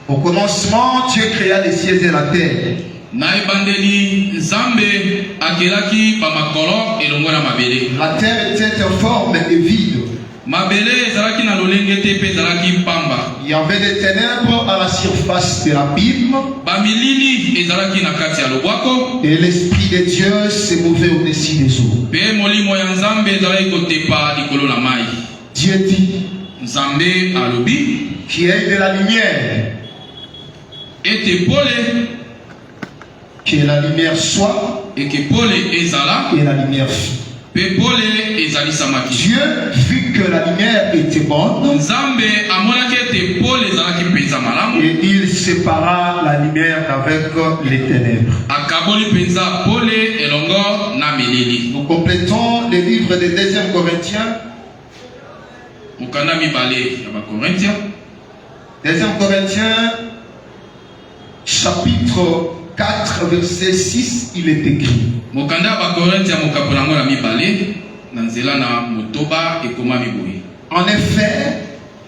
Au commencement, Dieu créa les cieux et la terre. La terre était informe et vide. Il y avait des ténèbres à la surface de l'abîme. Et l'Esprit de Dieu se mouvait au-dessus des eaux. Dieu dit qui est de la lumière. Que la lumière soit et la lumière fut. Dieu vit que la lumière était bonne et il sépara la lumière avec les ténèbres. Nous complétons les livres des 2 Corinthiens. 2 Corinthiens chapitre 4 verset 6, il est écrit. En effet,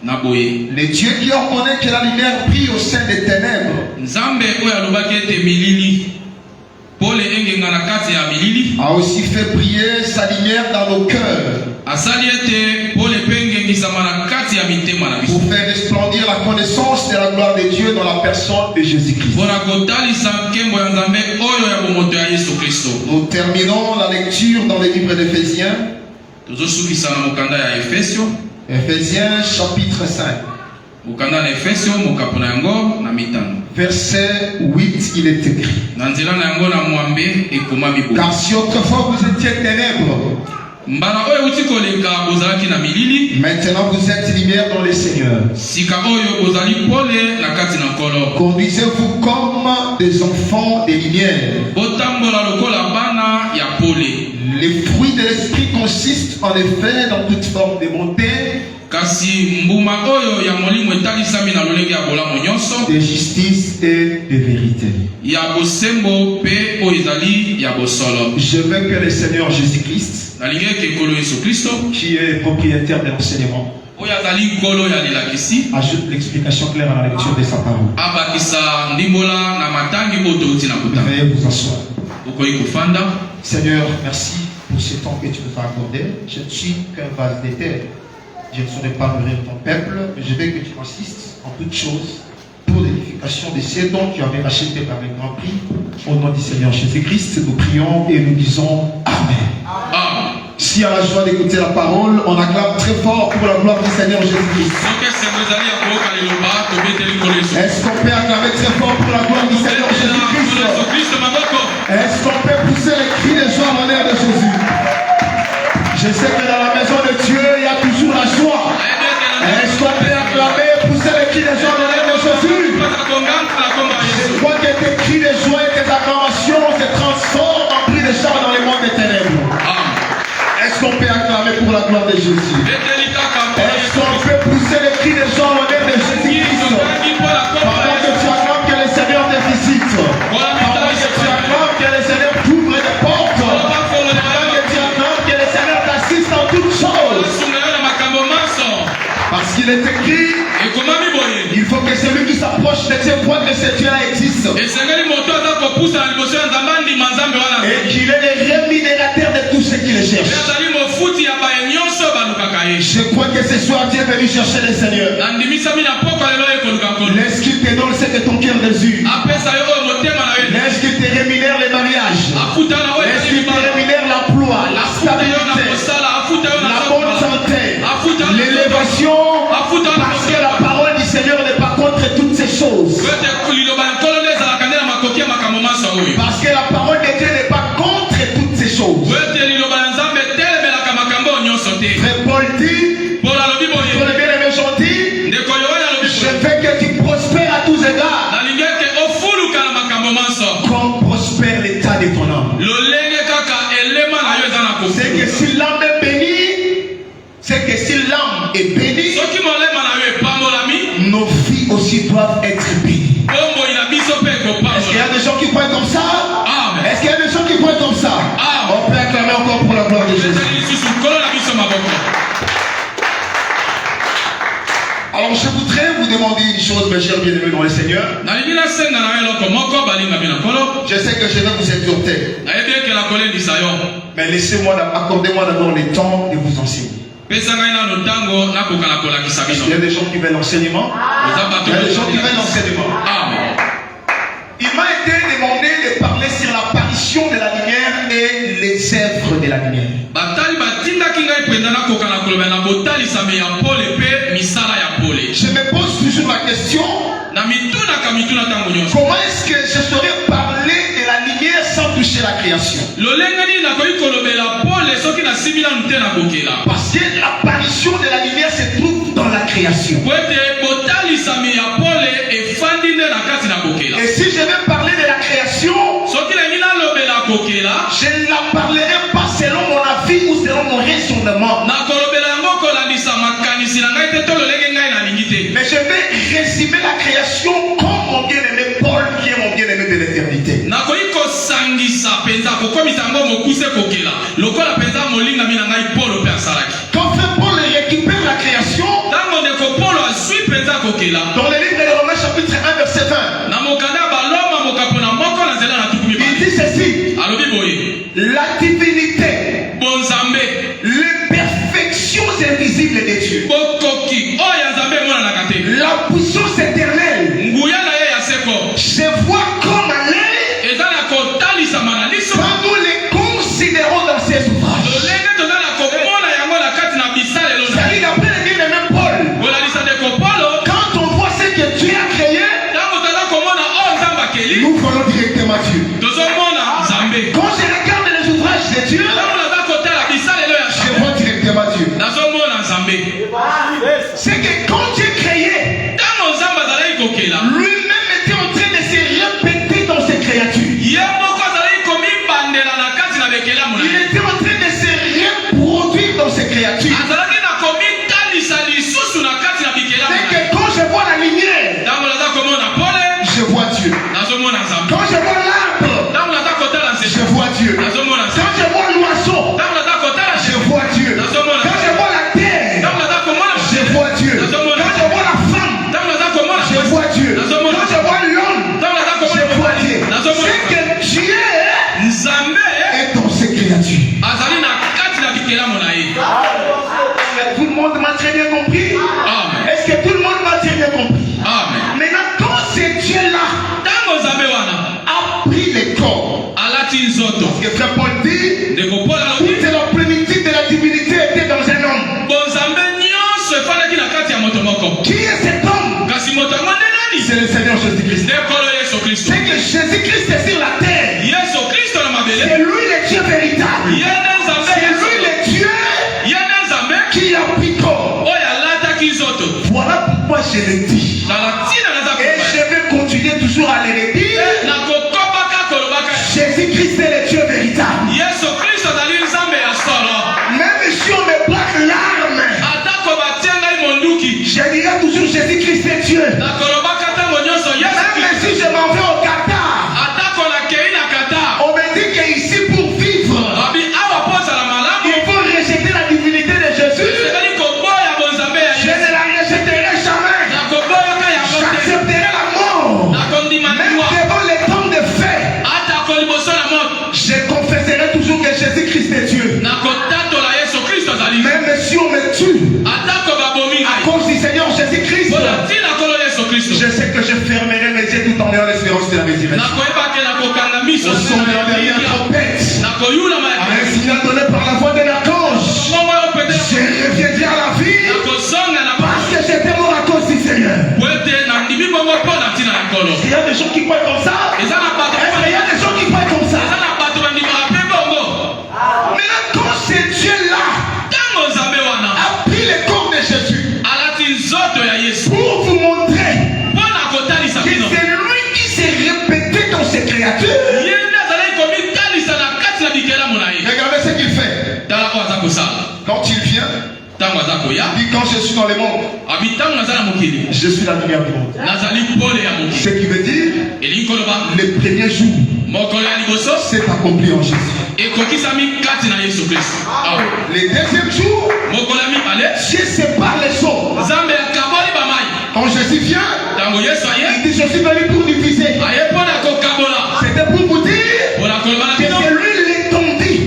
le Dieu qui ordonnait que la lumière brille au sein des ténèbres a aussi fait briller sa lumière dans nos cœurs pour faire resplendir la connaissance de la gloire de Dieu dans la personne de Jésus-Christ. Nous terminons la lecture dans le livre d'Éphésiens. Éphésiens chapitre 5. Verset 8, il est écrit. Car si autrefois vous étiez ténèbres, maintenant vous êtes lumière dans le Seigneur. Conduisez-vous comme des enfants de lumière. Les fruits de l'esprit consistent en effet dans toute forme de bonté, de justice et de vérité. Je veux que le Seigneur Jésus-Christ, qui est propriétaire de l'enseignement, ajoute l'explication claire à la lecture de sa parole. Veuillez vous asseoir. Seigneur, merci pour ce temps que tu nous as accordé. Je ne suis qu'un vase de terre. Je ne saurais pas nourrir ton peuple, mais je veux que tu assistes en toutes choses pour l'édification de ces dons que tu avais rachetés par un grand prix. Au nom du Seigneur Jésus-Christ, nous prions et nous disons Amen. Amen. Si à la joie d'écouter la parole, on acclame très fort pour la gloire du Seigneur Jésus-Christ. Est-ce qu'on peut acclamer très fort pour la gloire du Seigneur Jésus-Christ? Est-ce qu'on peut pousser les cris de joie en l'honneur de Jésus? Je sais que dans la maison de Dieu, il y a toujours la joie. Est-ce qu'on peut acclamer, pousser les cris de joie en l'honneur de Jésus? Je crois que tes cris de joie et tes acclamations se transforment en cris de chant dans les mondes des ténèbres. Est-ce qu'on peut acclamer pour la gloire de Jésus? Est-ce qu'on peut pousser les cris de joie en l'honneur de Jésus-Christ? Pendant que tu acclames que le Seigneur te visite. Pendant que tu acclames que le Seigneur t'ouvre des portes. Pendant que tu acclames que le Seigneur t'assiste en toutes choses. Parce qu'il est écrit, il faut que celui qui s'approche de Dieu voit que ce Dieu-là existe. Et qu'il est le rémunérateur de tous ceux qui le cherchent. Je crois que ce soir Dieu est venu chercher le Seigneur. Laisse qu'il te donne ce que ton cœur désire. Laisse qu'il te rémunère le mariage. Laisse qu'il te rémunère l'emploi, la stabilité, la bonne santé, l'élévation. Parce que la parole du Seigneur n'est pas contre toutes ces choses. Parce que la parole de Dieu n'est pas contre toutes ces choses. Frère Paul dit, pour le bien-aimé gentil, je veux que tu prospères à tous égards. Comme prospère l'état de ton âme. C'est que si l'âme est bénie, nos vies aussi doivent être bénies. Est-ce qu'il y a des gens qui croient comme ça? Est-ce qu'il y a des gens qui croient comme ça? On peut acclamer encore pour la gloire de Jésus. Alors je voudrais vous demander une chose, mes chers bien-aimés dans le Seigneur. Je sais que je vais vous exhorter. Mais accordez-moi d'abord le temps de vous enseigner. Il y a des gens qui veulent l'enseignement. Il y a des gens qui veulent l'enseignement. Il m'a été demandé de parler sur l'apparition de la lumière et les œuvres de la lumière. Je me pose toujours la question, comment est-ce que je saurais parler de la lumière sans toucher la création? Parce que l'apparition de la lumière se trouve dans la création. Et si je vais parler de la création, je ne la parlerai pas selon mon avis ou selon mon raisonnement. Mais je vais résumer la création comme mon bien-aimé Paul, qui est mon bien-aimé de l'éternité. Quand Frère Paul récupère la création, dans le livre de Romains chapitre 1 verset 20, il dit ceci: la divinité, les perfections invisibles de Dieu, la puissance éternelle, je vois comme à l'œil quand nous les considérons dans ces ouvrages. C'est-à-dire d'après le bien-aimé Paul, quand on voit ce que Dieu a créé, nous voyons directement Dieu. Quand je regarde les ouvrages de Dieu, je vois directement Dieu. C'est que quand Dieu créé, lui-même était en train de se répéter dans ses créatures. Il était en train de se reproduire dans ses créatures. C'est que quand je vois la lumière, je vois Dieu. Quand je vois l'arbre, je vois Dieu. Quand je vois l'oiseau, je vois Dieu. Quand je vois la terre, je vois Dieu. Quand je vois la femme, je vois Dieu. Quand je vois l'homme, je vois Dieu. C'est que Dieu est dans ses créatures. Tout le monde m'a très bien compris? Est-ce que tout le monde m'a très bien compris? Maintenant, quand ce Dieu-là a pris les corps, parce que Frère Paul dit, toute la plénitude de la divinité était dans un homme. Qui est cet homme? C'est le Seigneur Jésus-Christ. C'est que Jésus-Christ est sur la terre. C'est lui le Dieu véritable. C'est lui le Dieu qui a pris corps. Voilà pourquoi je le dis. Et je vais continuer toujours à le dire. Jésus-Christ est le Dieu véritable. Même si on me plaque l'arme, je dirai toujours Jésus-Christ est Dieu. Même si je m'en vais au Qatar, on me dit qu'ici pour vivre, il faut rejeter la divinité de Jésus. Je ne la rejetterai jamais. J'accepterai la mort. Même devant les temps de fait, je confesserai toujours que Jésus-Christ est Dieu. Même si on me tue à cause du Seigneur Jésus-Christ, je sais que je fermerai mes yeux tout en ayant l'espérance de la résurrection. Au son de la dernière trompette, à un signal donné par la voix de l'archange, je reviendrai à la vie parce que j'étais mort à cause du Seigneur. Il y a des gens qui croient comme ça. Il y a des gens qui croient comme ça. Maintenant, quand ce Dieu-là a pris le corps de Jésus pour vous montrer que c'est lui qui s'est répété dans ses créatures. Regardez ce qu'il fait. Quand il vient, il dit quand je suis dans le monde, je suis la lumière du monde. Ce qui veut dire le premier jour c'est accompli en Jésus. Le deuxième jour, Dieu sépare les eaux. Jésus vient, il dit je suis venu pour diviser. C'était pour vous dire que c'est lui l'étendue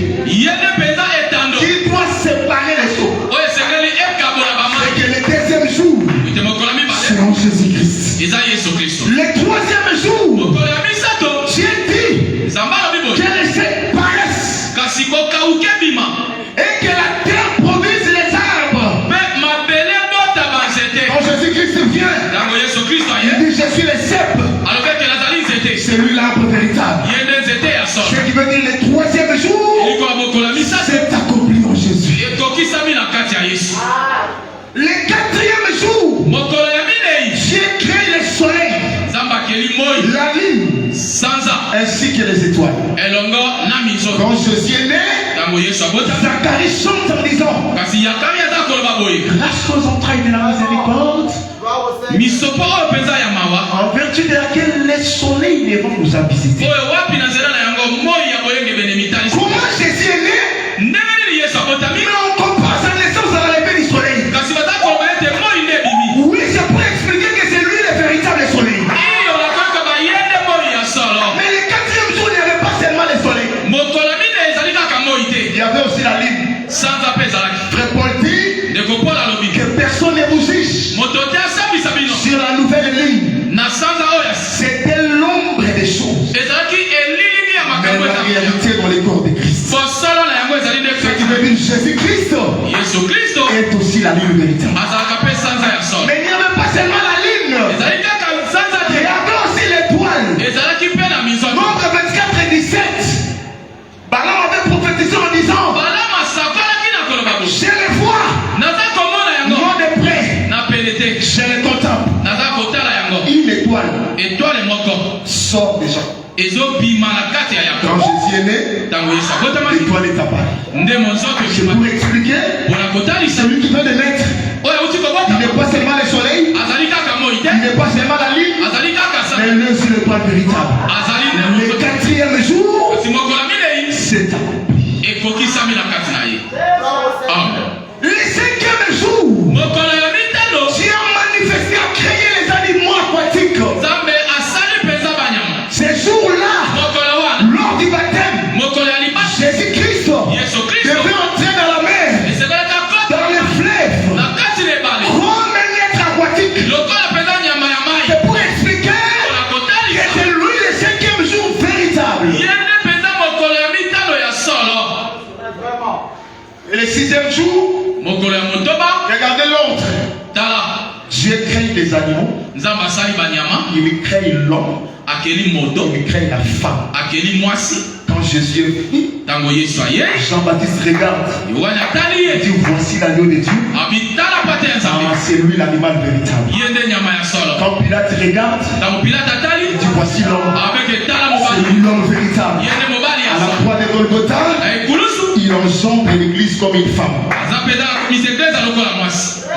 qui doit séparer les choses. Et que le deuxième jour, selon Jésus-Christ. Le troisième jour, Dieu dit que les sept paraissent et que la terre produise les arbres. Quand Jésus-Christ vient, il dit je suis le cep. C'est lui l'arbre véritable. Ce qui veut dire le troisième jour, c'est accompli en Jésus. Le quatrième jour, Dieu crée le soleil, la lune, ainsi que les étoiles. Quand Jésus est né, Zacharie chante en disant grâce aux entrailles de la miséricorde, en vertu de laquelle le soleil ne va nous a visité. Comment Jésus est né? Mais on compare sa naissance à la levée du soleil. Oui, je pourrais expliquer que c'est lui le véritable soleil. Mais le quatrième jour, il n'y avait pas seulement le soleil. Il y avait aussi la lune. Frère Paul dit que personne ne vous juge sur la nouvelle ligne. C'était l'ombre des choses. Mais la réalité dans les corps de Christ. Ce qui veut dire Jésus-Christ est aussi la ligne véritable. Mais il n'y avait pas seulement la ligne. Il y avait aussi l'étoile. Nombre 24 et 17. Balaam avait prophétisé en disant je le vois, non de près, je le contemple. Une étoile sort déjà. Quand Jésus est né, l'étoile est apparue. Je pourrais expliquer, celui qui veut le mettre, il n'est pas seulement le soleil, il n'est pas seulement la lune, mais lui aussi l'étoile véritable. Le quatrième jour, c'est accompli. Le cinquième jour, Dieu a manifesté, a créé les animaux aquatiques. Ces jours-là, lors du baptême, Jésus-Christ devait entrer dans la mer, dans les fleuves, comme un être aquatique. C'est pour expliquer que c'est lui le cinquième jour véritable. Et le sixième jour, regardez l'autre. Dieu crée des animaux. Il crée l'homme. Il crée la femme. Quand Jésus est venu, Jean-Baptiste regarde. Il dit voici l'agneau de Dieu. C'est lui l'animal véritable. Quand Pilate regarde, il dit voici l'homme. C'est lui l'homme véritable. À la croix de Golgotha, il enjambe l'église comme une femme.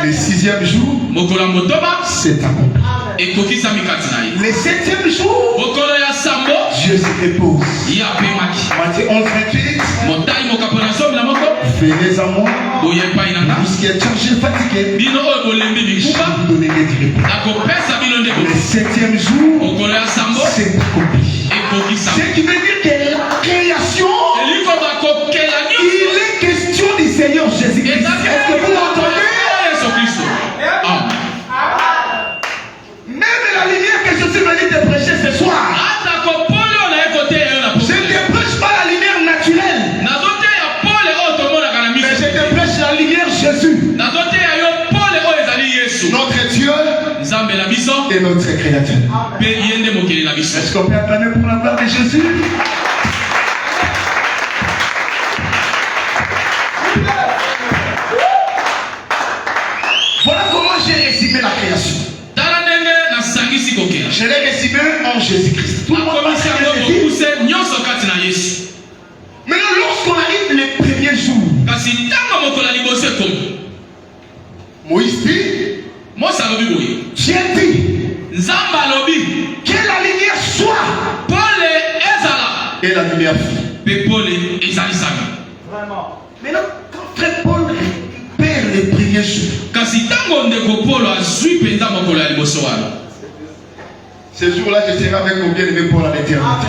Le sixième jour, c'est accompli. Le septième jour, Dieu se repose. Matthieu 11, 28. Venez à moi, vous qui êtes chargés et fatigués, je vais vous donner des repos. Le septième jour, c'est accompli. Ce qui veut dire que la création, il est question du Seigneur Jésus-Christ. Est-ce que vous m'entendez? Même la lumière que je suis venu te prêcher ce soir, je ne te prêche pas la lumière naturelle, mais je te prêche la lumière Jésus. Notre Dieu et notre Créateur. Est-ce qu'on peut acclamer pour la gloire de Jésus? Voilà comment j'ai résumé la création. Je l'ai résumé en Jésus-Christ. Tout le monde va Jésus. Maintenant, lorsqu'on arrive les premiers jours, Moïse dit, Dieu dit, que la lumière soit, et la lumière fut. Vraiment. Maintenant, quand frère Paul perd les premiers jours, Ce jour-là, je serai avec mon bien-aimé pour l'éternité.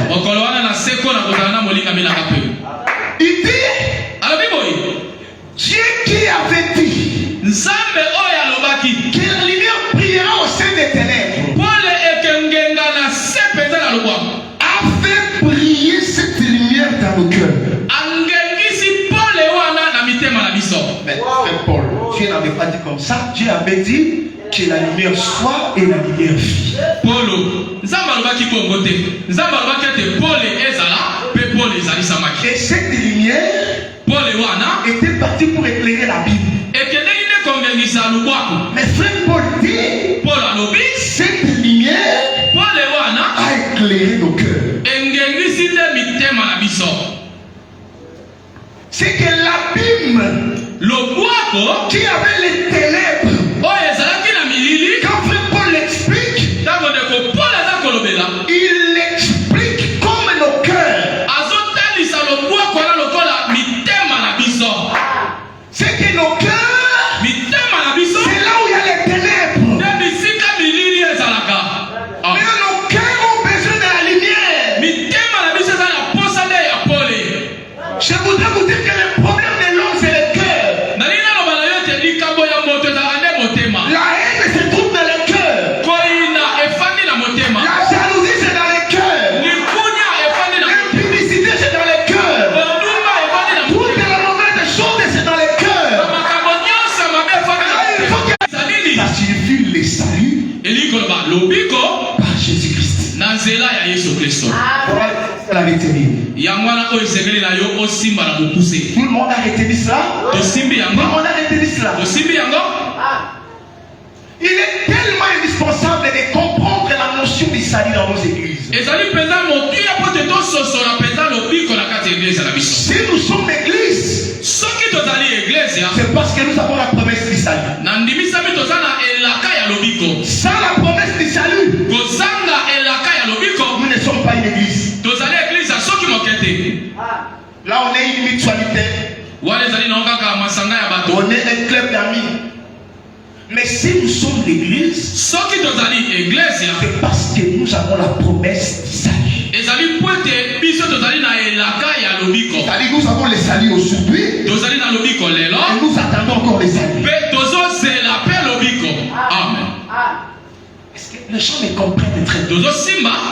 Il dit, Dieu qui avait dit que la lumière brillera au sein des ténèbres a fait briller cette lumière dans nos cœurs. Mais frère Paul, Dieu n'avait pas dit comme ça. Dieu avait dit que la lumière soit et la lumière fut. Et cette lumière était partie pour éclairer la Bible. Mais frère Paul dit, cette lumière a éclairé nos cœurs. C'est que l'abîme qui avait les ténèbres, quand frère Paul l'explique, il l'explique comme nos cœurs. C'est que nos cœurs, c'est là où il y a les ténèbres. Mais nos cœurs ont besoin de la lumière. Je voudrais vous dire que le problème de l'homme, c'est le cœur. La haine se trouve dans le cœur. La jalousie, c'est dans le cœur. L'impudicité, c'est dans le cœur. Toutes les mauvaises choses, c'est dans le cœur. Ça signifie le salut par Jésus-Christ. Elle avait tenu. Tout le monde a retenu cela. Il est tellement indispensable de comprendre la notion du salut dans nos églises. Si nous sommes église, c'est parce que nous avons la promesse du salut. Sans la promesse du salut, nous ne sommes pas une église. Là, on est une mutualité. On est un club d'amis. Mais si nous sommes l'église, c'est parce que nous avons la promesse du salut. C'est-à-dire nous avons le salut aujourd'hui. Et nous attendons encore le salut. Amen. Est-ce que les gens me comprennent très bien?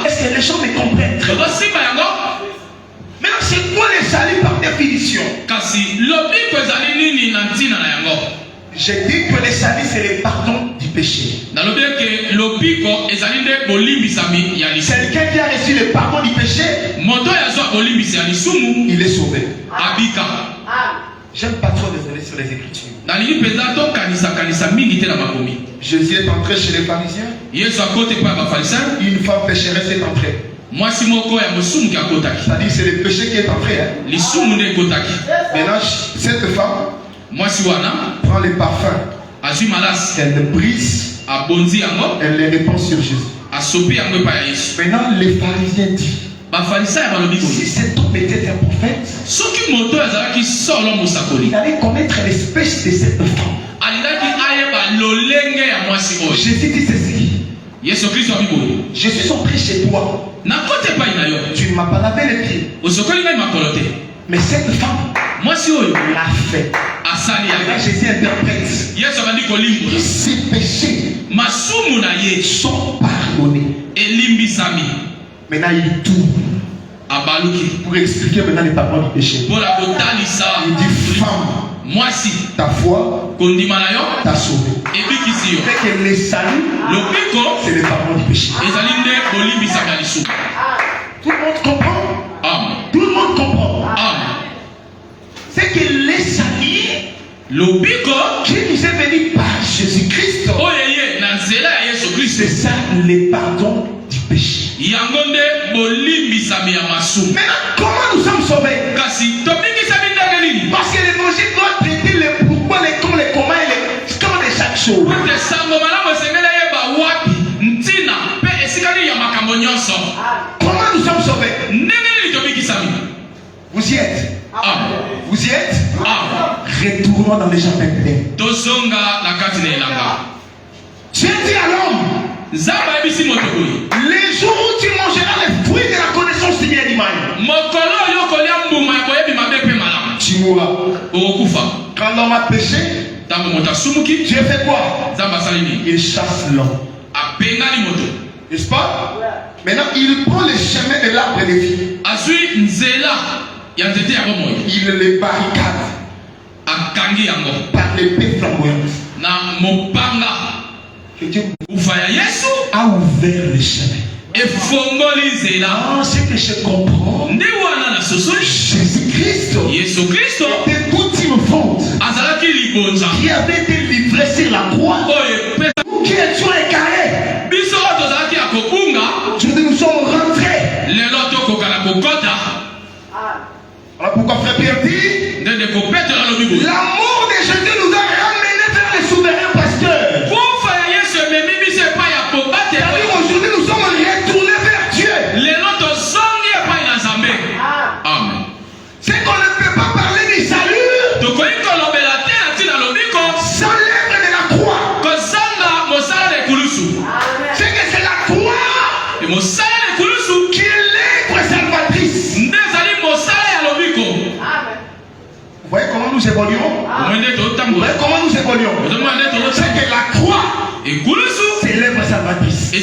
Est-ce que les gens me comprennent très bien? Maintenant, c'est quoi le salut par définition? J'ai dit que le salut, c'est le pardon du péché. Quelqu'un qui a reçu le pardon du péché, il est sauvé. J'aime pas trop désolé sur les Écritures. Jésus est entré chez les pharisiens. Une femme pécheresse est entrée. C'est-à-dire c'est le péché qui est entré. Maintenant, cette femme prend les parfums. Elle les brise. Elle les répand sur Jésus. Maintenant, les pharisiens disent, si cet homme était un prophète, il allait connaître l'espèce de cette femme. Jésus dit ceci. Je suis entré chez toi. Tu ne m'as pas lavé les pieds. Mais cette femme l'a fait. Jésus interprète. Ses péchés sont pardonnés. Maintenant il tourne pour expliquer maintenant les pardons du péché. Il dit femme, ta foi t'a sauvé. Fait que le salut, c'est le pardon du péché. Tout le monde comprend. Tout le monde comprend. C'est que le salut qui nous est venu par Jésus-Christ, c'est ça le pardon du péché. Maintenant, comment nous sommes sauvés? Parce que l'évangile doit traiter le pourquoi, les comment, les comment et les quand de chaque chose. Comment nous sommes sauvés? Vous y êtes? Vous y êtes? Retournons dans les jardins d'Éden. Dieu dit à l'homme, les jours où tu mangeras les fruits de la connaissance du bien et du mal, tu mourras. Quand l'homme a péché, Dieu fait quoi? Il chasse l'homme. N'est-ce pas? Maintenant, il prend le chemin de l'arbre de vie. Il les barricade par l'épée flamboyante. Que Dieu a ouvert le chemin. Ce que je comprends, Jésus-Christ était toute une fonte qui avait été livré sur la croix. Nous qui étions égarés, aujourd'hui nous sommes rentrés. Alors pourquoi frère Pierre dit, l'amour de Jésus nous a ramenés vers le souverain pasteur. Aujourd'hui nous sommes retournés vers Dieu. Amen. C'est qu'on ne peut pas parler du salut sans l'œuvre de la croix. C'est que c'est la croix qui est l'œuvre salvatrice. Vous voyez comment nous évoluons? Vous voyez comment nous évoluons? C'est que la croix, c'est l'œuvre salvatrice. Je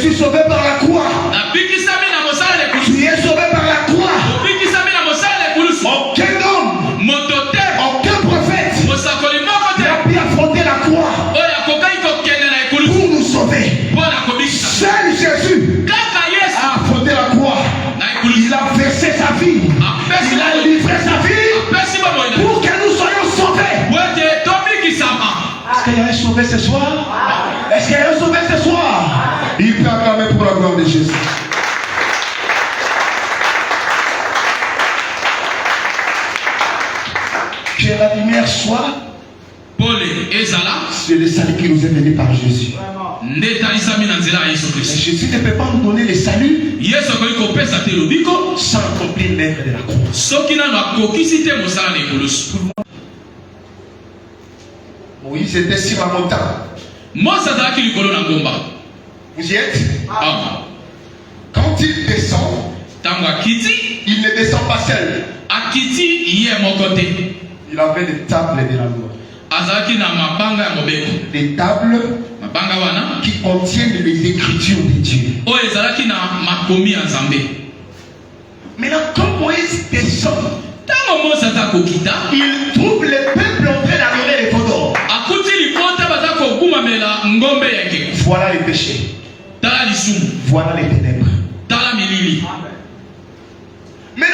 suis sauvé par la croix. Tu es sauvé par la croix. Aucun homme, aucun prophète n'a pu affronter la croix pour nous sauver. Seul Jésus a affronté la croix. Il a versé sa vie. Il a livré sa vie pour que nous soyons sauvés. Est-ce qu'il y a un sauvé ce soir? Est-ce qu'il y a un sauvé ce soir? Il peut acclamer pour la gloire de Jésus. Que la lumière soit. C'est le salut qui nous est donné par Jésus. Mais Jésus ne peut pas nous donner le salut sans accomplir l'œuvre de la croix. Moïse était sur la montagne. Vous y êtes? Quand il descend, il ne descend pas seul. Il avait des tables de la loi. Des tables qui contiennent les écritures de Dieu. Maintenant, quand Moïse descend, il trouve le peuple en train d'adorer les vautours. Voilà les péchés. Voilà les ténèbres. Mais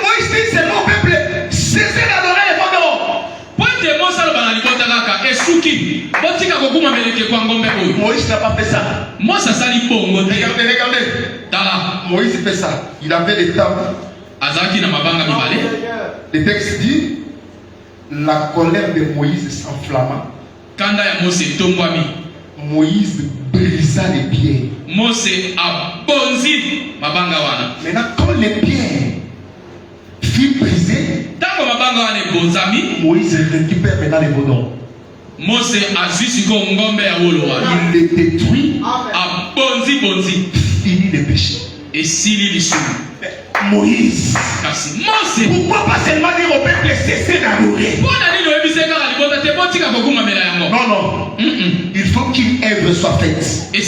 Moïse dit seulement au peuple, cessez d'adorer les vautours. Moïse n'a pas fait ça. Regardez. Moïse fait ça. Il avait des tables. Le texte dit, la colère de Moïse s'enflamma. Moïse brisa les pierres. Maintenant, quand les pierres furent brisées, Moïse récupère maintenant les vaudons. Il les détruit. Finit les péchés. Moïse, pourquoi pas seulement dire au peuple cessez d'adorer? Non. Il faut qu'une œuvre soit faite. Quelle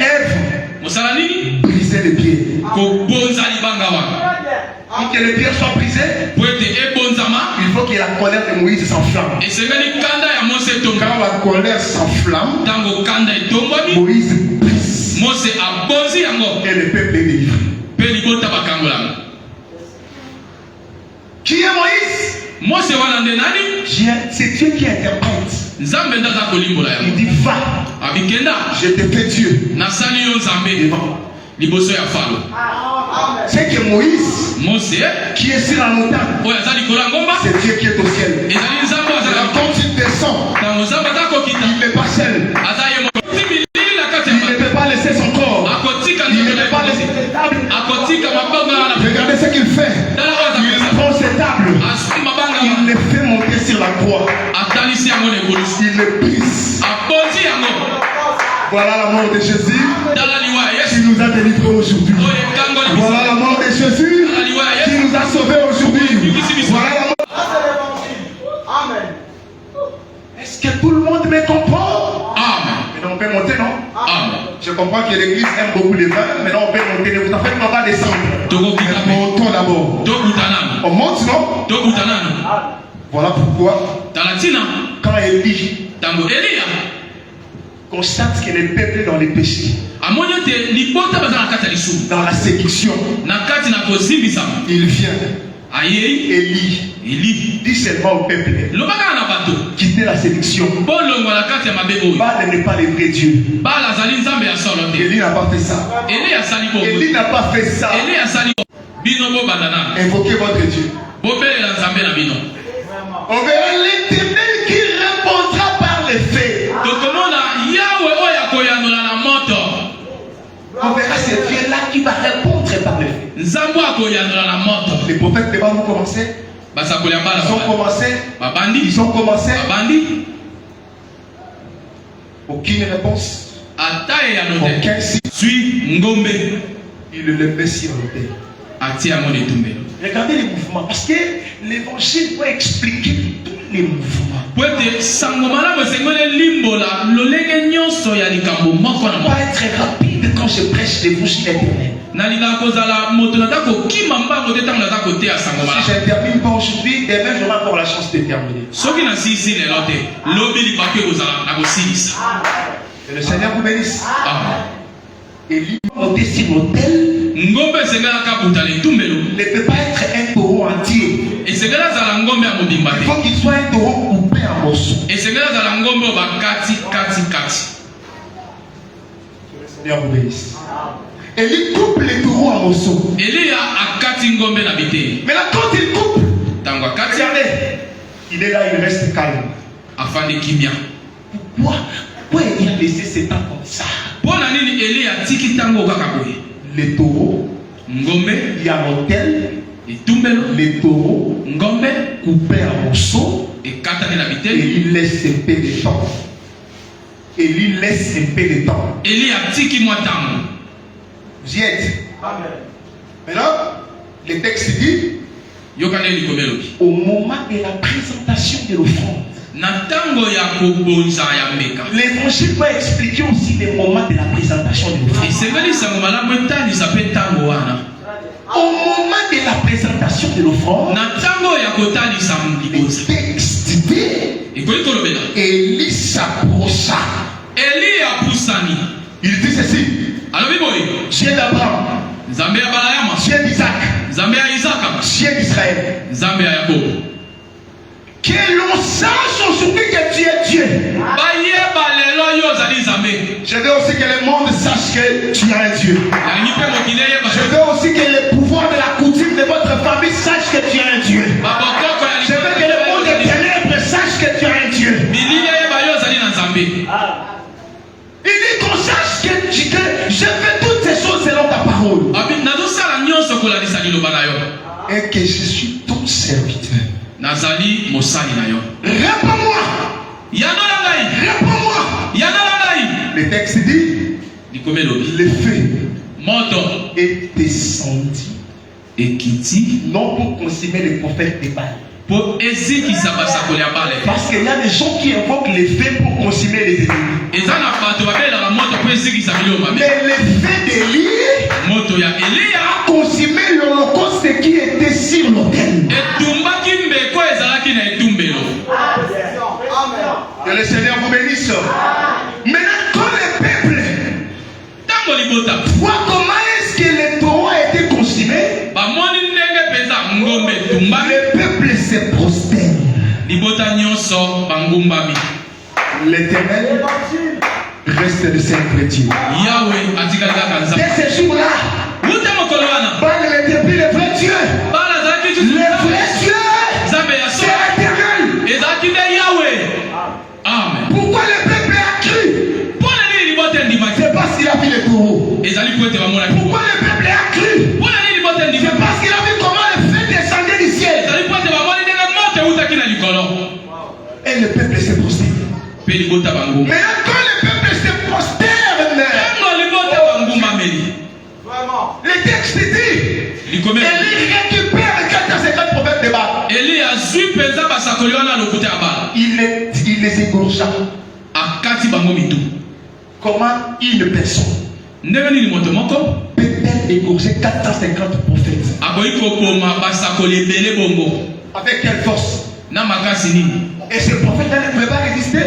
œuvre? Briser les pieds. Pour que les pierres soient brisées, il faut que la colère de Moïse s'enflamme. Quand la colère s'enflamme, Moïse brise. Et le peuple est délivré. Qui est Moïse? C'est Dieu qui interprète. Il dit va. Je te fais Dieu. C'est que Moïse qui est sur la montagne, c'est Dieu qui est au ciel. Quand il descend, il n'est pas seul. Il ne peut pas laisser son corps. Il ne peut pas laisser ses tables. Regardez ce qu'il fait. Il prend ses tables. il les fait monter sur la croix. Il les brise. Voilà la mort de Jésus qui nous a délivrés aujourd'hui. Voilà la mort de Jésus qui nous a sauvés aujourd'hui. Voilà la mort. Amen. Est-ce que tout le monde me comprend? Amen. Maintenant on peut monter, non? Amen. Je comprends que l'église aime beaucoup les vins. Maintenant on peut monter. Ne vous en faites pas, on va descendre. Montons d'abord. On monte, non? Voilà pourquoi quand Élie constate que le peuple est dans les péchés, dans la séduction, il vient. Élie dit seulement au peuple, quittez la séduction. Baal n'est pas le vrai Dieu. Élie n'a pas fait ça. Élie n'a pas fait ça. Invoquez votre Dieu. On verra l'Éternel qui répondra par les faits. On verra ce Dieu-là qui va répondre par les faits. Les prophètes devaient nous commencer. Ils ont commencé. Aucune réponse. Aucun signe. Il le met sur l'autel. Regardez les mouvements, parce que l'évangile doit expliquer tous les mouvements. Pas être rapide quand je prêche l'évangile éternel. Si je ne termine pas aujourd'hui, demain j'aurai encore la chance de terminer. Que le Seigneur vous bénisse. Élie monté sur l'autel ne peut pas être un taureau entier. Il faut qu'il soit un taureau coupé en morceaux. Que le Seigneur vous bénisse. Élie coupe les taureaux en morceaux. Maintenant quand il coupe, regardez, il est là, il reste calme. Pourquoi il a laissé ce temps comme ça? Les taureaux, il y a l'autel, les taureaux coupés en morceaux, et il laisse un peu de temps. Il laisse un peu de temps. Vous y êtes? Maintenant, le texte dit au moment de la présentation de l'offrande. L'évangile va expliquer aussi les moments de la présentation de l'offrande. Au moment de la présentation de l'offrande, le texte dit Élie s'approcha. Il dit ceci: Dieu d'Abraham, Dieu d'Isaac, Dieu d'Israël, que l'on sache aujourd'hui que tu es Dieu. Je veux aussi que le monde sache que tu es un Dieu. Je veux aussi que le pouvoir de la coutume de votre famille sache que tu es un Dieu. Je veux que le monde des ténèbres sache que tu es un Dieu. Il dit qu'on sache que je fais toutes ces choses selon ta parole. Et que je suis ton serviteur. Réponds-moi. Réponds-moi. Le texte dit le feu est descendu. Non pour consumer les prophètes des Baal. Parce qu'il y a des gens qui invoquent les faits pour consumer les ennemis. Mais le fait d'Élie a consumé l'holocauste qui était sur l'autel. Que le Seigneur vous bénisse. Maintenant, quand le peuple voit comment est-ce que le taureau a été consumé, le peuple se prosterne. L'Éternel reste le Saint Dieu. Dès ce jour-là, Baal n'était plus le vrai Dieu. Le vrai Dieu, c'est l'Éternel. Amen. Pourquoi le peuple a cru? C'est parce qu'il a vu le taureau. Pourquoi le peuple a cru? C'est parce qu'il a vu comment le feu descendait du ciel. quand le peuple se prosterne, le texte dit, Élie récupère 450 prophètes de Baal. Il les égorgea. Comment une personne peut-elle égorger 450 prophètes? Avec quelle force? Et ce prophète ne pouvait pas résister.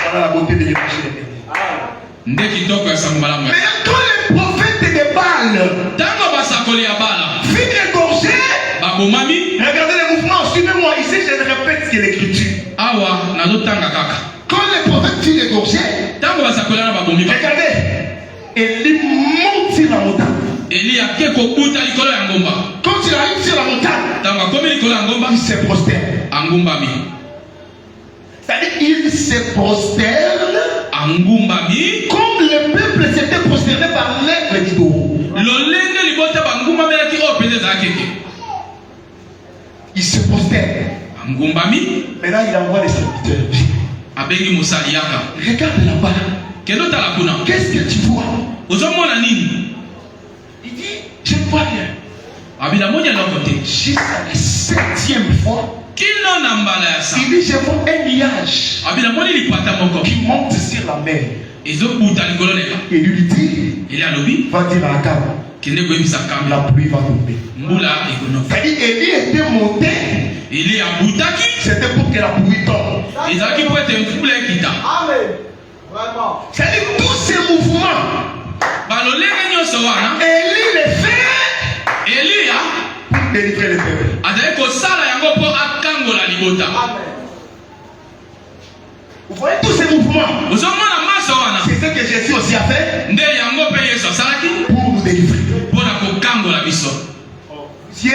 Voilà la beauté de l'évangile. Mais quand le prophète de Baal fit égorger, regardez le mouvement, suivez-moi ici, je répète ce que l'écriture. Quand le prophète fit égorger, regardez, Élie monte sur la montagne. Quand il arrive sur la montagne, il se prosterne. C'est-à-dire qu'il se prosterne comme le peuple s'était prosterné par l'être du taureau. Il se prosterne. Maintenant il envoie les serviteurs. Regarde là-bas. Qu'est-ce que tu vois? Il dit, je ne vois rien. Jusqu'à la 7e fois, il dit, je vois un nuage qui monte sur la mer. Et lui dit, va dire à Akab, la pluie va tomber. C'est-à-dire, Élie était monté, c'était pour que la pluie tombe. C'est-à-dire, tous ces mouvements, Élie les fait pour délivrer le peuple. Vous voyez tous ces mouvements, c'est ce que Jésus aussi a fait pour nous délivrer. Si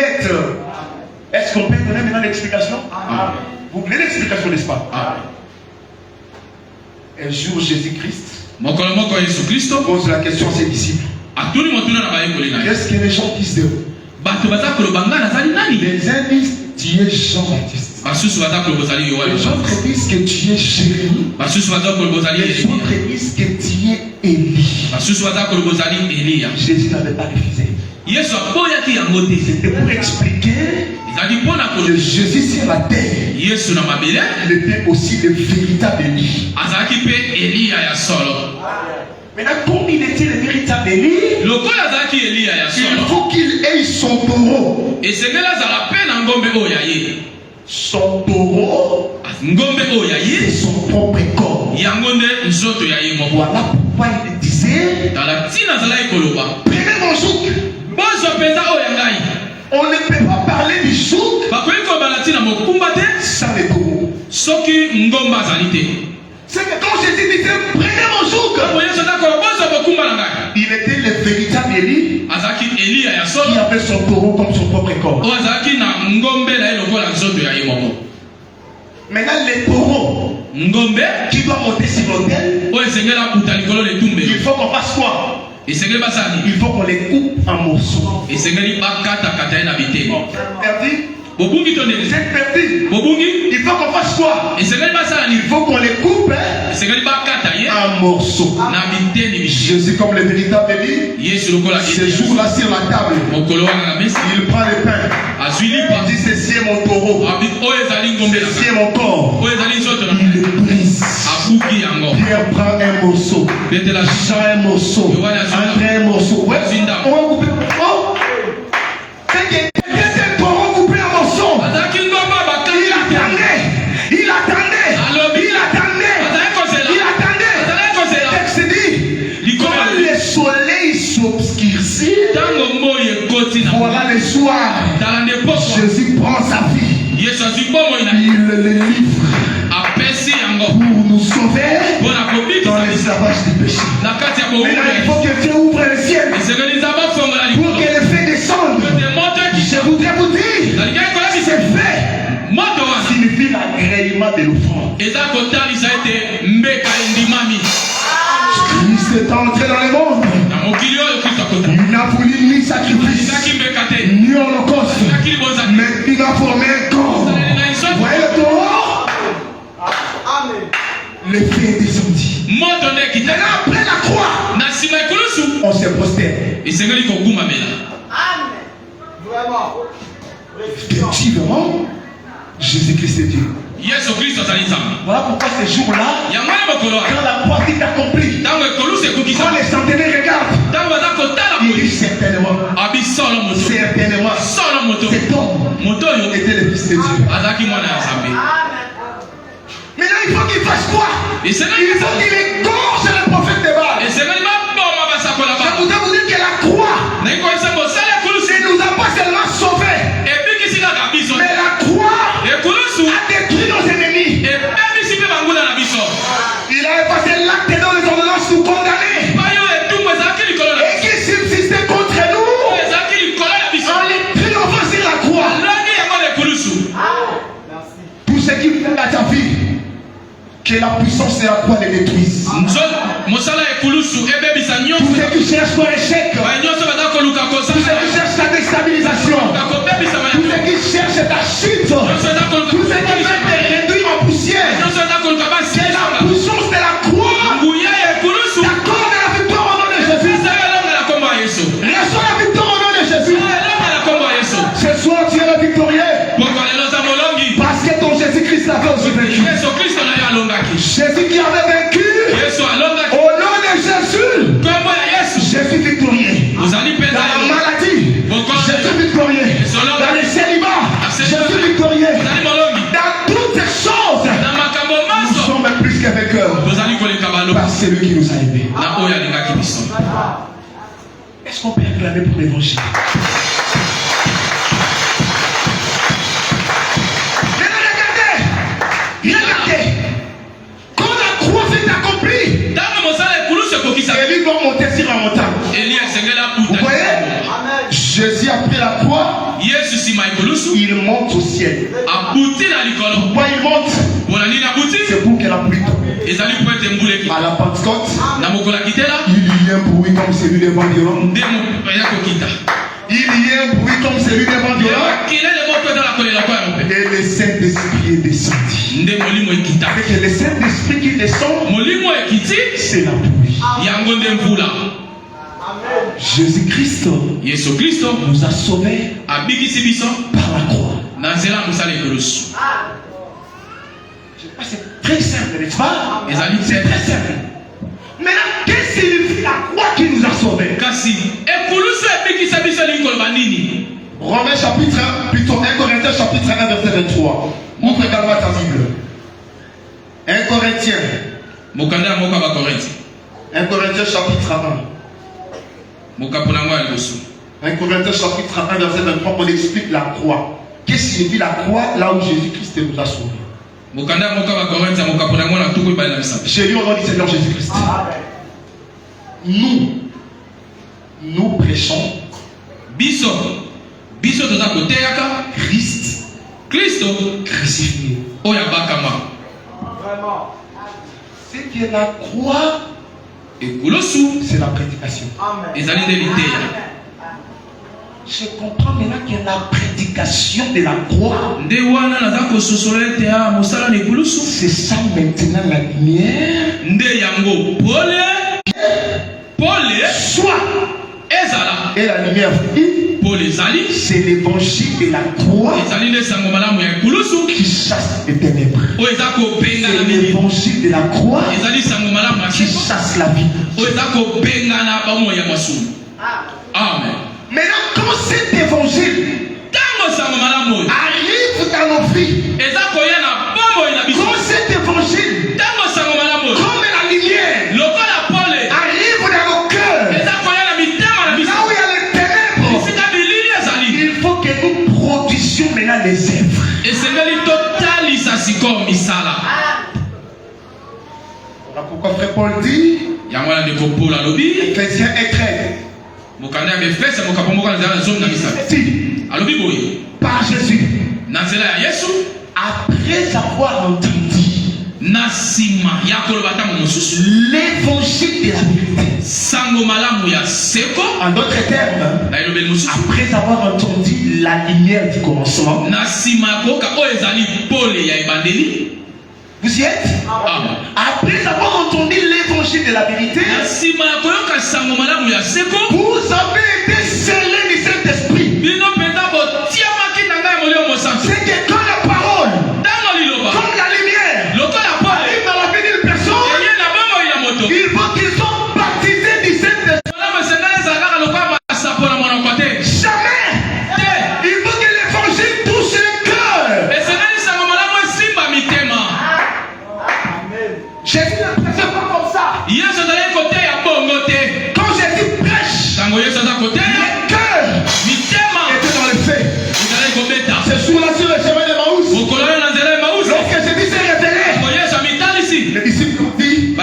est-ce qu'on peut donner maintenant l'explication? Vous voulez l'explication, n'est-ce pas? Un jour Jésus-Christ pose la question à ses disciples. Qu'est-ce que les gens disent de vous? Les uns disent tu es Jean-Baptiste. Les autres disent que tu es Jérémie. Les autres disent que tu es Élie. Jésus n'avait pas refusé. C'était pour expliquer que Jésus sur la terre, il était aussi le véritable Élie. Maintenant, comme il était le véritable Élie, il faut qu'il ait son taureau. Son taureau, c'est son propre corps. Voilà pourquoi il disait, prenez mon joug. On ne peut pas parler du joug sans le taureau. C'est que quand Jésus disait prenez mon joug, il était le véritable Élie qui avait son taureau comme son propre corps. Maintenant les taureaux qui doivent monter sur l'autel, il faut qu'on fasse quoi? Il faut qu'on les coupe en morceaux. Vous êtes perdu? Vous êtes perdu? Il faut qu'on fasse quoi? Il faut qu'on les coupe en morceaux. Jésus comme le véritable Élie, ce jour-là sur la table, il prend le pain. Il dit ceci est mon taureau, ceci est mon corps. Il le brise. Pierre prend un morceau, Jean un morceau, André un morceau. Ouais. On va couper. Oh! C'est que un taureau coupé en morceaux. Il attendait. Le texte dit, quand le soleil s'obscurcit, voilà le soir, Jésus prend sa vie, il le livre pour nous sauver dans l'esclavage du péché. Maintenant, il faut que Dieu ouvre le ciel pour que le feu descende. Je voudrais vous dire, c'est fait signifie l'agrément de l'offrande. Christ est entré dans le monde. Il n'a voulu ni sacrifice, ni holocauste, mais il a formé un corps Le feu est descendu. Maintenant, après la croix, on se prosterne. Amen. Vraiment. Effectivement, Jésus-Christ est Dieu. Voilà pourquoi ces jours-là, quand la croix est accomplie, quand les centenaires regardent, ils disent certainement, cet homme était le Fils de Dieu. Maintenant, il faut qu'il fasse quoi? Il faut qu'il égorge le prophète de Baal. Je voudrais vous dire que la croix ne nous a pas seulement sauvés, mais la croix a détruit nos ennemis. Il a effacé l'acte dans les ordonnances nous condamner et qui subsistait contre nous en les triomphant sur la croix. Tout ce qui fait à ta vie, que la puissance de la croix les détruise. Tous ceux qui cherchent ton échec, tous ceux qui cherchent ta déstabilisation, tous ceux qui cherchent ta chute, tous ceux qui veulent te réduire en poussière, c'est la puissance de la croix t'accorde la victoire au nom de Jésus. Reçois la victoire au nom de Jésus. Ce soir tu es le victorieux parce que ton Jésus-Christ avait aussi vaincu. Jésus qui avait vaincu au nom de Jésus. Jésus victorieux. Dans la maladie, Jésus victorieux. Dans les célibats, Jésus victorieux. Dans toutes ces choses, nous sommes plus que vainqueurs par celui qui nous a aimés. Est-ce qu'on peut acclamer pour l'évangile? Regardez. Quand la croix s'est accomplie, Élie doit monter sur la montagne. Vous voyez? Jésus a pris la croix. Il monte au ciel. Pourquoi il monte? C'est pour que la pluie tombe. À la Pentecôte, il y a un bruit comme celui des vents violents. Il y a un bruit comme celui des vents violents. Et le Saint-Esprit est descendu. Et le Saint-Esprit qui descend, c'est la pluie. Jésus-Christ nous a sauvés par la croix. C'est très simple, n'est-ce pas? C'est très simple. Maintenant, qu'est-ce que signifie la croix qui nous a sauvés? Romains chapitre 1, plutôt 1 Corinthiens chapitre 1 verset 23. Montre également ta Bible. 1 Corinthiens. 1 Corinthiens chapitre 1. 1 Corinthiens chapitre 1 verset 23, on explique la croix. Qu'est-ce que signifie la croix là où Jésus-Christ nous a sauvés? J'ai lu au nom du Seigneur Jésus-Christ. Nous prêchons Christ crucifié. C'est que la croix, c'est la prédication. Je comprends maintenant que la prédication de la croix, c'est ça maintenant la lumière. Soit et la lumière c'est l'évangile de la croix qui chasse les ténèbres. C'est l'évangile de la croix qui chasse la vie. Amen. Maintenant, quand cet évangile arrive dans nos vies, quand cet évangile, comme la lumière, arrive dans nos cœurs, là où il y a les ténèbres, il faut que nous produisions maintenant les œuvres. Voilà pourquoi frère Paul dit, Ephésiens 1:13. Par Jésus, après avoir entendu l'évangile de la vérité, en d'autres termes, après avoir entendu la lumière du commencement, Vous y êtes? Amen. Après avoir entendu l'évangile de la vérité, vous avez été scellés du Saint-Esprit. C'est que quand la parole, comme la lumière, arrive dans la vie d'une personne, il faut qu'ils soient baptisés du Saint-Esprit. Jamais. Il faut que l'évangile touche le cœur. Jésus ne prêchait pas comme ça. Quand Jésus prêche, le cœur était dans le fait. C'est sur le chemin de Maús. Lorsque Jésus s'est révélé, les disciples ont dit,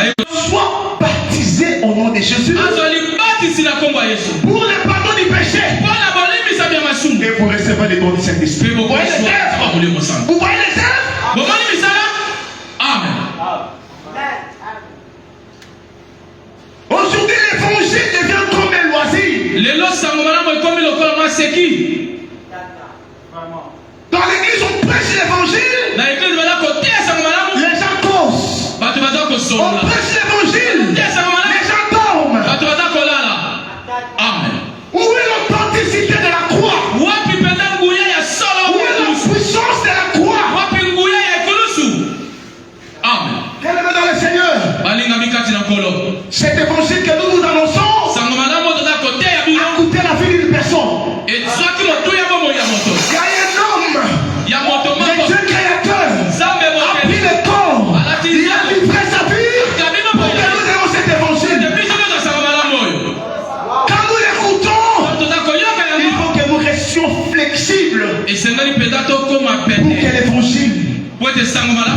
sois baptisé au nom de Jésus pour le pardon du péché et pour recevoir les dons du Saint-Esprit. Vous voyez les œuvres? Vous voyez les œuvres? Amen. Aujourd'hui, l'évangile devient comme un loisir. Dans l'église, on prêche l'évangile. Les gens causent. On prêche l'évangile. Les gens dorment. Amen. Où est l'authenticité de la croix? Où est la puissance de la croix? Amen. Bien-aimés dans le Seigneur, cet évangile que nous vous annonçons a coûté la vie d'une personne. Il y a un homme, le Dieu créateur, a pris le corps, il a livré sa vie pour que nous ayons cet évangile. Quand nous l'écoutons, il faut que nous restions flexibles pour que l'évangile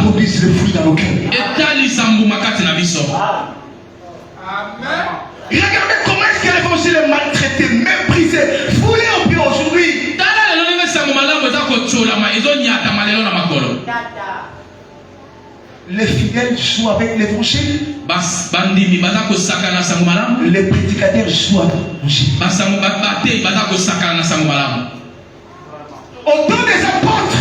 produise le fruit dans nos cœurs. Regardez comment est-ce que l'évangile est maltraité, méprisé, foulé au pied aujourd'hui. Les fidèles jouent avec l'évangile. Les prédicateurs jouent avec l'évangile. Au temps des apôtres,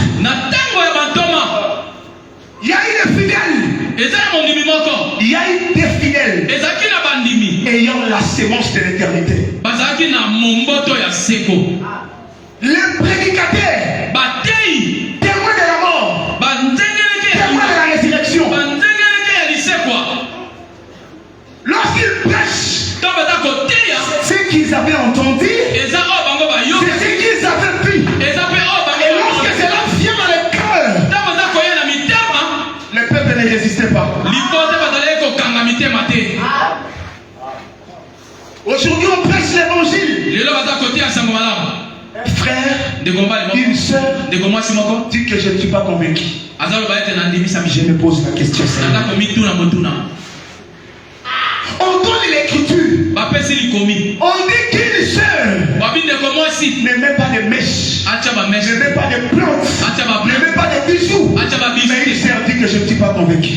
il y a eu des fidèles. Il y a eu des fidèles ayant la sémence de l'éternité. Les prédicateurs, témoins de la mort, témoins de la résurrection, lorsqu'ils prêchent ce qu'ils avaient entendu, c'est ce qu'ils avaient vu. Et lorsque cela vient dans le cœur, le peuple ne résistait pas. Aujourd'hui, on prêche l'évangile. Frère, une soeur dit que je ne suis pas convaincu. Je me pose la question. On donne l'écriture. On dit qu'une soeur ne met pas de mèches, ne met pas de plantes, ne met pas de bijoux. Mais une soeur dit que je ne suis pas convaincu.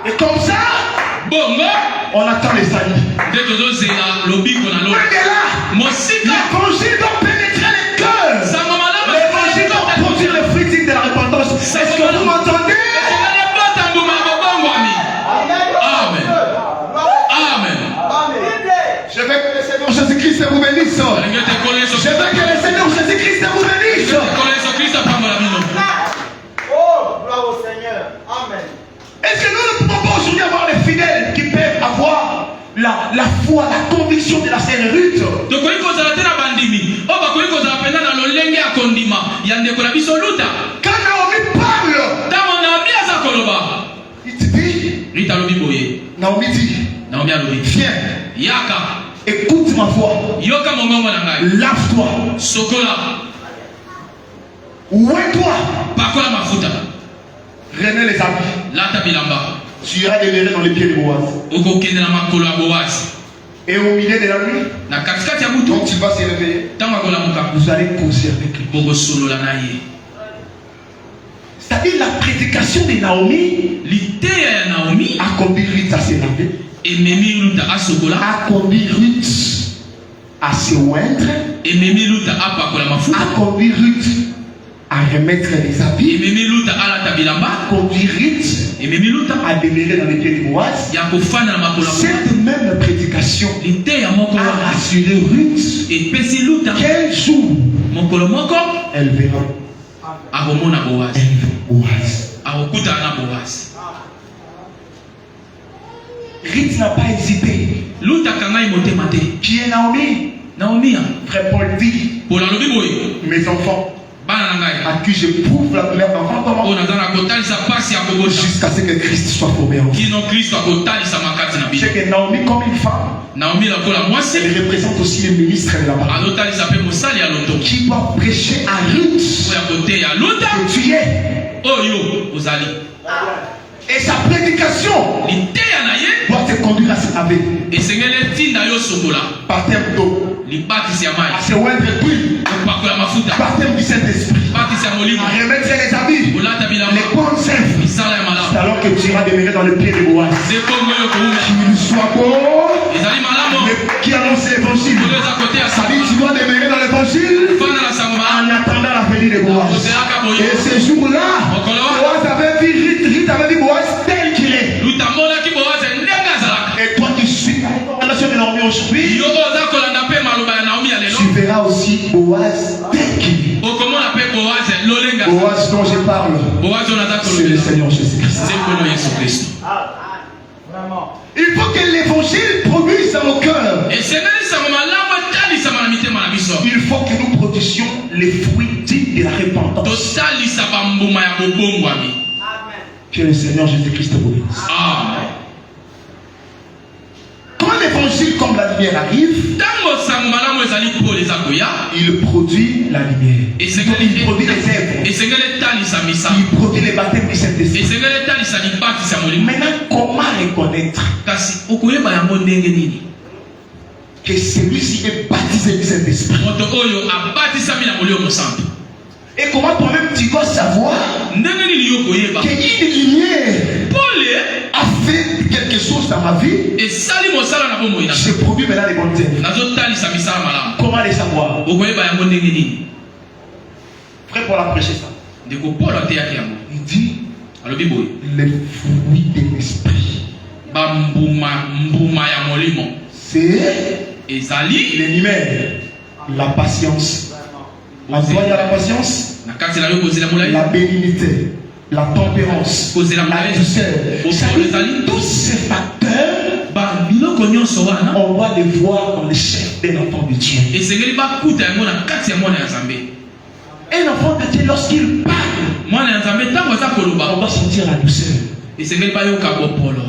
Et comme ça, on attend les saluts. Mais de là, l'évangile doit pénétrer les cœurs. L'évangile doit produire le fruit digne de la repentance. Est-ce que vous m'entendez? Amen. Amen. Je veux que le Seigneur Jésus-Christ vous bénisse. Je veux que le Seigneur Jésus-Christ vous bénisse. Oh, gloire au Seigneur. Amen. Est-ce que nous ne pouvons pas aujourd'hui avoir des fidèles qui peuvent avoir la foi, la conviction de la Sainte Ruth? Quand Naomi parle, il te dit, Naomi dit, viens, écoute ma voix, lave-toi, ouais-toi, remets les habits, tu iras demeurer dans les pieds de Boaz. Et au milieu de la nuit, quand tu vas se réveiller, vous allez causer avec lui. C'est-à-dire la prédication de Naomi a conduit Ruth à se réveiller, a conduit Ruth à se oindre, a conduit Ruth à remettre les habits, ememi luta alata bilamba conduire Ruth ememi luta à demeurer dans les pieds de Boaz. ya kofanda na makolo ya Boaz. Cette même prédication lite ya moko a wana rassuré Ruth epesi luta quel jour mokolo moko elle verra akomona Boaz Boaz. akokutana na Boaz. Ruth n'a pas hésité. luta kangai motema te. Qui est Naomi? Naomi Frère Paul dit, mpola lobi boye mes enfants, bana na ngai à qui je prouve la douleur d'enfantement oyo naza na kotalisa pasi ya kobota jusqu'à ce que Christ soit formé en vous. kino kristo akotalisa makati na Je biso. sais que Naomi, comme une femme, Naomi lokola mwasi elle représente aussi le ministre de la parole azotalisa mpe mosali ya loto qui doit prêcher à Ruth oyo akoteya luta que tu es. oyo ozali. Et sa prédication liteya na ye doit te conduire à se laver. esengeli etinda yo sokola Baptême d'eau, libatisi ya à mai se oindre d'huile, kopakola mafuta baptême du Saint-Esprit, libatisi ya molimo à remettre les habits, kolata bilamba les bonnes œuvres. misala ya C'est malamu alors que tu iras demeurer dans le pied de Boaz. nde kongo oyo kouma Qu'il soit beau, ezali malamu mais qui annonce l'évangile. oyo eza koteya Ça dit, tu dois demeurer dans l'évangile fanda na sango en malamu attendant la venue de Boaz. ozelaka boye Et ce jour-là, Boaz avait vu Ruth avait vu Boaz tel qu'il est. luta monaki Boaz ndenge azalaka. Et toi qui suis la recommandation de Naomi aujourd'hui, yo oza kolanda mpe maloba ya Naomi ya lelo tu verras aussi Boaz tel qu'il est. okomona mpe Boaz lolenga Boaz dont je parle, Boaz oyo naza c'est le kolobela Seigneur Jésus-Christ. c'est nkolo Yesu Kristo. Vraiment. Il faut que l'évangile produise dans nos cœurs. esengeli sango malamu etalisama na mitema na biso. Il faut que nous produisions les fruits dignes de la repentance. totalisa bambuma ya bobongwami. Que le Seigneur Jésus-Christ te bénisse. Amen. Quand l'évangile comme la lumière arrive, ntango sango malamu ezali pole eza koya il produit la lumière. Il produit les œuvres. esengeli etalisa misala Il produit les baptêmes du Saint-Esprit. esengeli etalisa libatisi ya molimo. Maintenant, comment reconnaître kasi okoyeba yango ndenge nini que celui-ci est baptisé du Saint-Esprit? moto oyo abatisami na molimo mosantu. Et comment toi-même tu dois savoir ndenge nini yo koyeba qu'une lumière pole a fait quelque chose dans ma vie? esali mosala na bomoi na Je produis maintenant les bonnes œuvres. nazotalisa misala malamu. Comment les savoir? okoyeba yango ndenge nini Frère Paul a prêché ça. ndeko polo ateyaki yango Il dit alobi boye les fruits de l'esprit. mbuma ya molimo C'est ezali les lumières, la patience. En toi, il y a la patience, na kati na yo kozela molai la bénignité, la tempérance, kozela la molai douceur. bosolo ezali Tous ces facteurs, biloko nyonso wana on doit les voir dans le chef d'un enfant de Dieu. esengeli bakuta yango na kati ya mwana ya nzambe. Un enfant de Dieu, lorsqu'il parle, mwana ya nzambe ntango aza on koloba doit sentir la douceur. esengeli bayoka bopolo.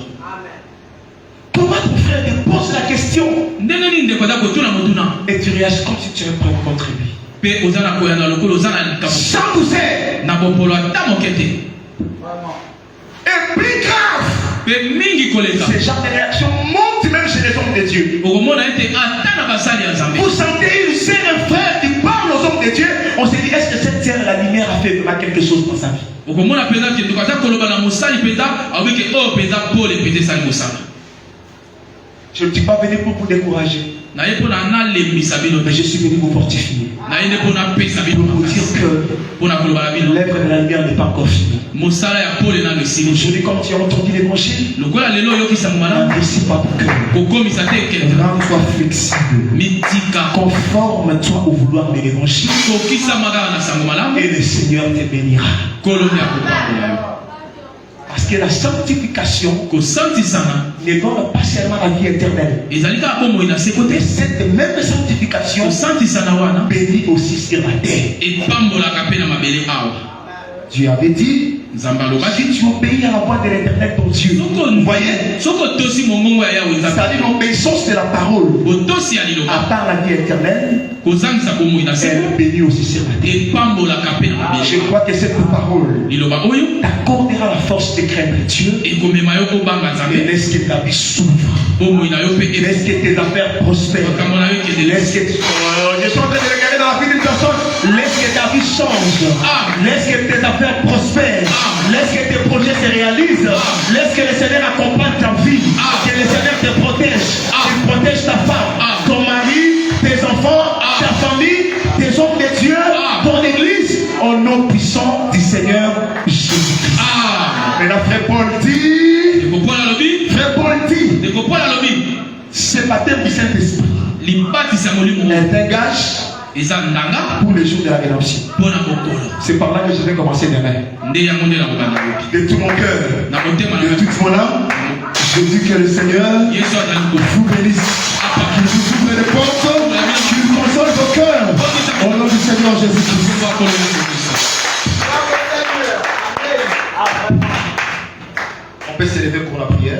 Comment ton frère te pose la question ndenge nini ndeko aza kotuna motuna et tu réagis comme si tu es prêt contre lui? mpe oza na koyanga lokolo oza na likambo Sans douceur. na bopolo ata moke te Et plus grave, mpe mingi koleka ce genre de réaction monte même chez les hommes de Dieu. okomona ete ata na basali ya nzambe Vous sentez une sœur, un frère qui parle aux hommes de Dieu, on se dit, est-ce que cette sœur, la lumière, a fait vraiment quelque chose dans sa vie? okomona mpenza ke ndeko aza koloba na mosali mpenza awiki oyo mpenza pole mpenza esali mosala. Je ne suis pas venu pour vous décourager, naye mpo na nalembisa bino mais je suis venu vous fortifier. naye nde mpo napesa bino Pour vous dire makasi que mpo na koloba na bino l'œuvre de la lumière n'est pas encore finie. mosala ya pole nano esili. Aujourd'hui, comme tu as entendu l'évangile, lokola lelo oyokisa malamu n'endurcis pas ton cœur. kokomisa te ekete Rends-toi flexible. mitika Conforme-toi au vouloir de l'évangile kokisa makaka na sango malamu et le Seigneur te bénira. kolongi akopakola yo. Parce que la sanctification kosantisana ne donne pas seulement la vie éternelle. ezali kaka bomoi na se Et kote cette même sanctification kosantisana wana bénit aussi sur la terre. epambolaka mpe na mabele awa. Dieu avait dit, nzambe alobaki si tu obéis à la voix de l'éternel ton Dieu, vous voyez, soki otosi mongongo ya yawe nzambe c'est-à-dire l'obéissance de la parole, botosi ya à liloba part la vie éternelle, kozangisa bomoi na se elle bénit aussi sur la terre. epambolaka mpe na Je mabele. crois que cette parole liloba oyo t'accordera la force de craindre Dieu ekomema yo kobanga et nzambe laisse que ta vie s'ouvre. bomoi na yo mpe Laisse que tes affaires prospèrent. makambo na yo ekende Laisse que je suis en train de regarder dans la vie d'une personne. Laisse que ta vie change. Amen. Laisse que tes affaires prospèrent. Amen. Laisse que tes projets se réalisent. Laisse que le Seigneur accompagne ta vie. Amen. Que le Seigneur te protège. Amen. Il protège ta femme, ton mari, tes enfants, ta famille, tes hommes de Dieu, Amen. ton église. au nom puissant du Seigneur Jésus-Christ. Ah. Maintenant, frère Paul dit, De comprendre la lobby. frère Paul dit, De comprendre la lobby. ce baptême du Saint-Esprit est un gage pour les jours de la rédemption. C'est par là que je vais commencer demain. De tout mon cœur, de toute mon âme, je dis que le Seigneur vous bénisse, qu'il vous ouvre les portes, qu'il console vos cœurs, au nom du Seigneur Jésus-Christ. On peut s'élever pour la prière.